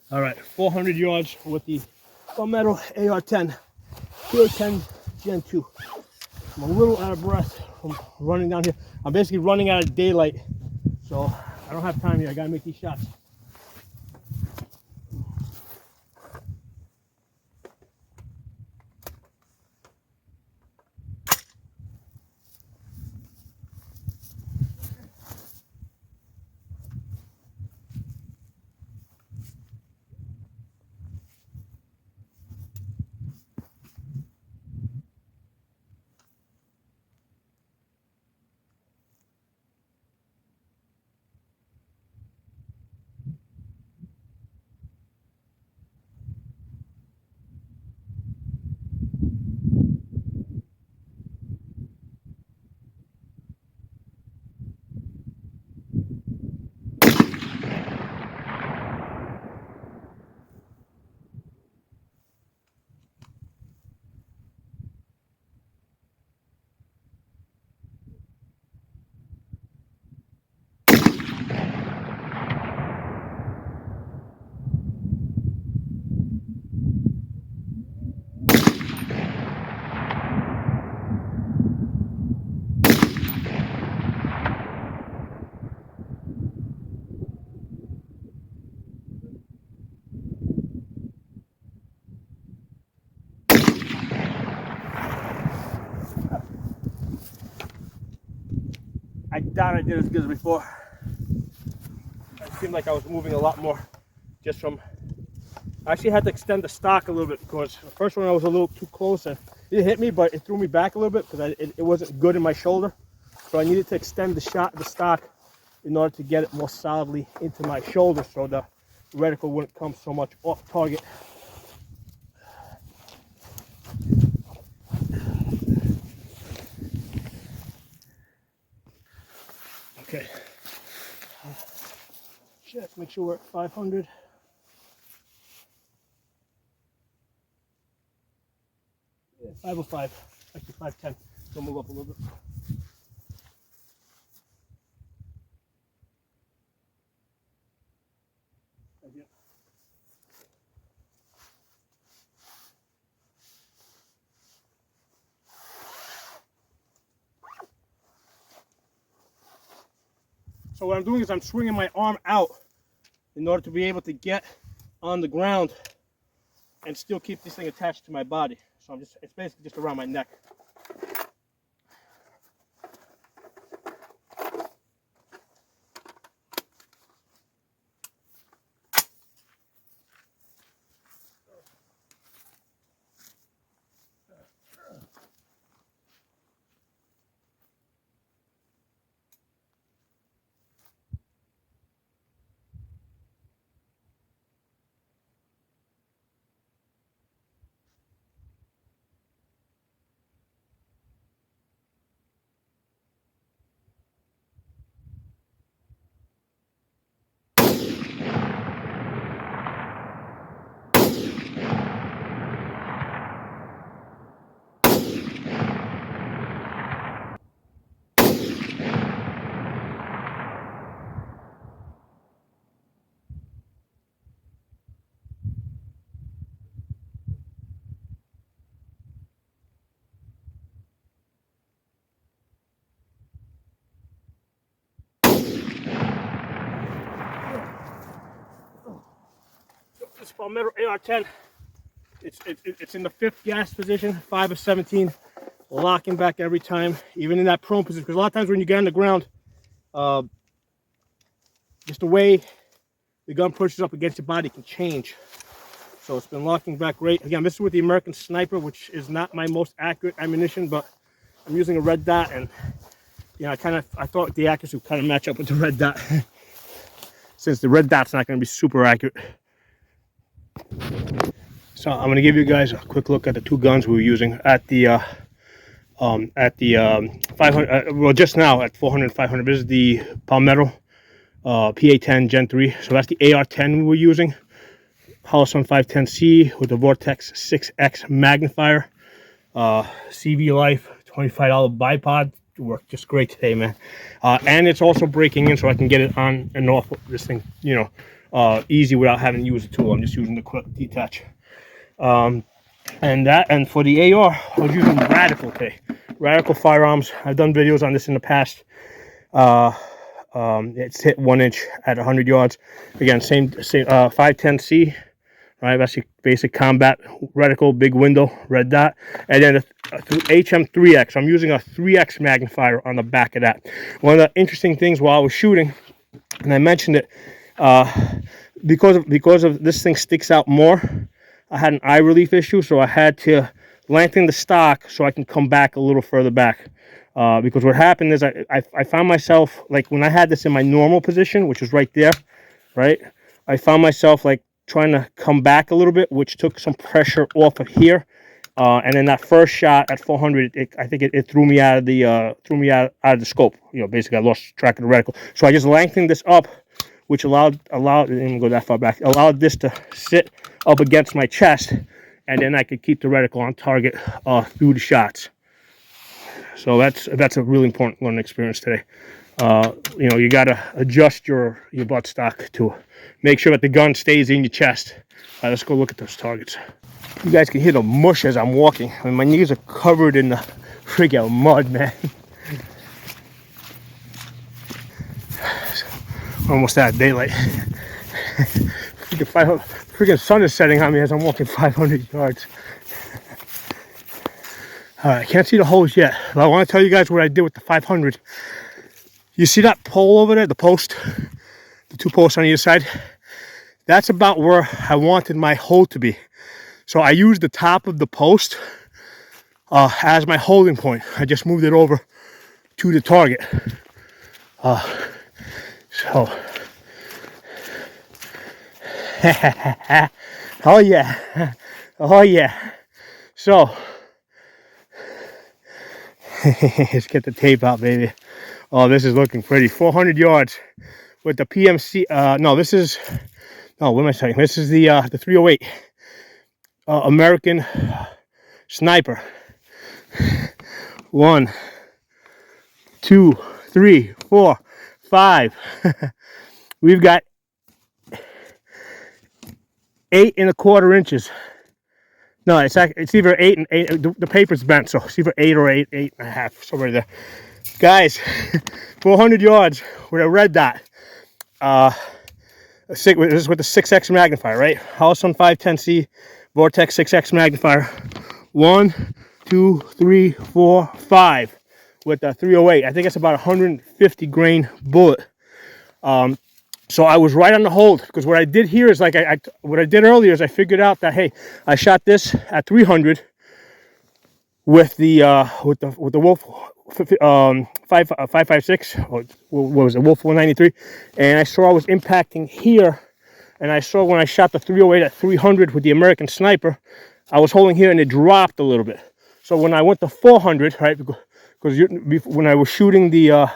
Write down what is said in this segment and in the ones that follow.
All right, 400 yards with the Palmetto AR-10, Pure 10 Gen 2. I'm a little out of breath from running down here. I'm basically running out of daylight, so I don't have time here. I gotta make these shots. I doubt I did as good as before. It seemed like I was moving a lot more just from... I actually had to extend the stock a little bit because the first one I was a little too close and it hit me, but it threw me back a little bit because it wasn't good in my shoulder. So I needed to extend the stock in order to get it more solidly into my shoulder so the reticle wouldn't come so much off target. Okay. Check, make sure we're at 500. Yeah, 505, actually 510. So move up a little bit. So what I'm doing is I'm swinging my arm out in order to be able to get on the ground and still keep this thing attached to my body. So it's basically just around my neck. This Palmetto AR-10, it's in the 5th gas position, 5 of 17, locking back every time, even in that prone position. Because a lot of times when you get on the ground, just the way the gun pushes up against your body can change. So it's been locking back great. Again, this is with the American Sniper, which is not my most accurate ammunition, but I'm using a red dot, and you know, I thought the accuracy would kind of match up with the red dot, since the red dot's not going to be super accurate. So I'm going to give you guys a quick look at the two guns we were using at the 500. Well, just now at 400 and 500. This is the Palmetto PA-10 Gen 3. So that's the AR-10 we were using. Holosun 510C with the Vortex 6X magnifier. CV Life $25 bipod. Worked just great today, man. And it's also breaking in, so I can get it on and off this thing, you know, easy without having to use the tool. I'm just using the quick detach. And for the AR, I was using Radical today. Radical firearms. I've done videos on this in the past. It's hit 1 inch at 100 yards. Again, same 510C. Right, that's your basic combat reticle, big window, red dot, and then a HM3X. I'm using a 3X magnifier on the back of that. One of the interesting things while I was shooting, and I mentioned it, because of this thing sticks out more, I had an eye relief issue, so I had to lengthen the stock so I can come back a little further back. Because what happened is I found myself, like when I had this in my normal position, which was right there, right, I found myself like trying to come back a little bit, which took some pressure off of here, and then that first shot at 400, I think it threw me out of the scope. You know, basically I lost track of the reticle. So I just lengthened this up, which allowed I didn't go that far back, allowed this to sit up against my chest, and then I could keep the reticle on target through the shots. So that's a really important learning experience today. You know, you gotta adjust your buttstock to make sure that the gun stays in your chest. Let's go look at those targets. You guys can hear the mush as I'm walking. I mean, my knees are covered in the friggin' mud, man. Almost at daylight. Friggin' sun is setting on me as I'm walking 500 yards. I can't see the holes yet, but I want to tell you guys what I did with the 500. You see that pole over there, the post, the 2 posts on either side? That's about where I wanted my hole to be. So I used the top of the post as my holding point. I just moved it over to the target. So, oh yeah, oh yeah. So, let's get the tape out, baby. Oh, this is looking pretty. 400 yards with the PMC. No, this is. No, what am I saying? This is the 308 American Sniper. 1, 2, 3, 4, 5. We've got 8 1/4 inches. No, it's either 8 and 8. The paper's bent, so it's either 8 or 8 1/2, somewhere there. Guys, 400 yards with a red dot. This is with the 6X magnifier, right? House on 510C, Vortex 6X magnifier. 1, 2, 3, 4, 5 with the 308. I think it's about 150 grain bullet. So I was right on the hold, because what I did here is like what I did earlier is I figured out that, hey, I shot this at 300 with the Wolf 556, or what was it, Wolf 193, and I saw I was impacting here, and I saw when I shot the 308 at 300 with the American Sniper, I was holding here and it dropped a little bit. So when I went to 400, right, because when I was shooting the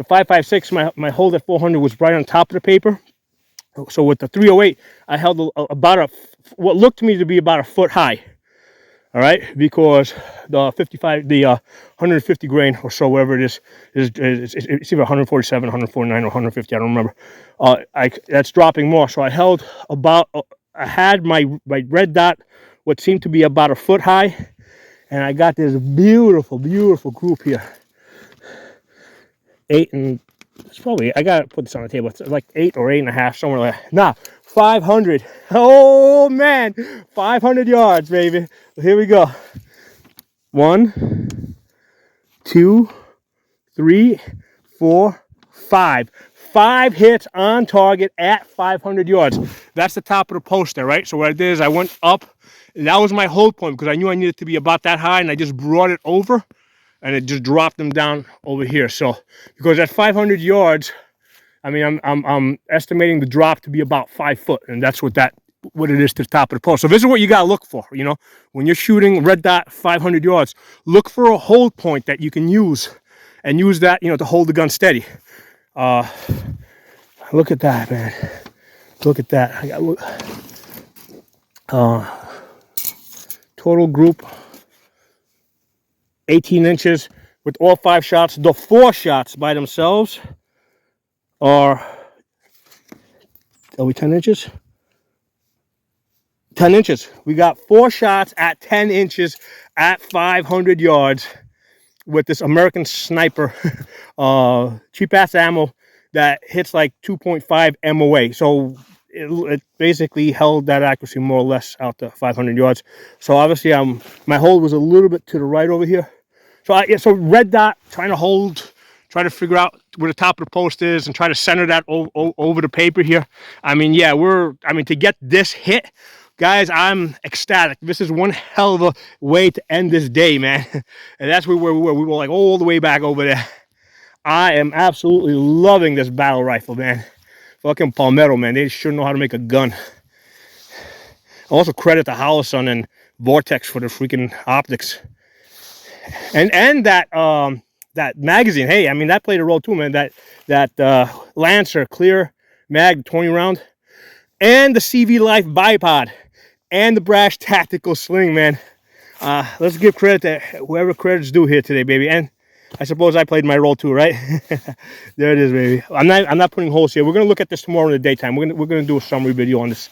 556, my hold at 400 was right on top of the paper. So with the 308, I held about what looked to me to be about a foot high. All right, because the 150 grain or so, whatever it is it's either 147, 149, or 150. I don't remember. That's dropping more. So I held about. I had my red dot, what seemed to be about a foot high, and I got this beautiful, beautiful group here. 8 and it's probably, I gotta put this on the table. It's like 8 or 8 1/2, somewhere like that. Nah, 500. Oh man, 500 yards, baby. Here we go. 1, 2, 3, 4, 5. 5 hits on target at 500 yards. That's the top of the post there, right? So what I did is I went up, and that was my hold point, because I knew I needed to be about that high, and I just brought it over, and it just dropped them down over here. So because at 500 yards, I mean, I'm estimating the drop to be about 5 foot, and that's what it is to the top of the post. So this is what you gotta look for, you know, when you're shooting red dot 500 yards. Look for a hold point that you can use, and use that, you know, to hold the gun steady. Look at that, man. Look at that. I got total group 18 inches with all 5 shots. The 4 shots by themselves are are we 10 inches? 10 inches. We got 4 shots at 10 inches at 500 yards with this American Sniper cheap ass ammo that hits like 2.5 MOA. So it basically held that accuracy more or less out to 500 yards. So obviously my hold was a little bit to the right over here. So red dot, trying to hold, try to figure out where the top of the post is and try to center that over the paper here. I mean, yeah, to get this hit, guys, I'm ecstatic. This is one hell of a way to end this day, man. And that's where we were. We were like all the way back over there. I am absolutely loving this battle rifle, man. Fucking Palmetto, man. They sure know how to make a gun. Also credit to Holosun and Vortex for the freaking optics. And that that magazine. Hey, I mean, that played a role too, man. That Lancer clear mag 20 round. And the CV Life bipod. And the Brash Tactical Sling, man. Let's give credit to whoever credit's due here today, baby. And I suppose I played my role too, right? There it is, baby. I'm not putting holes here. We're gonna look at this tomorrow in the daytime. We're gonna do a summary video on this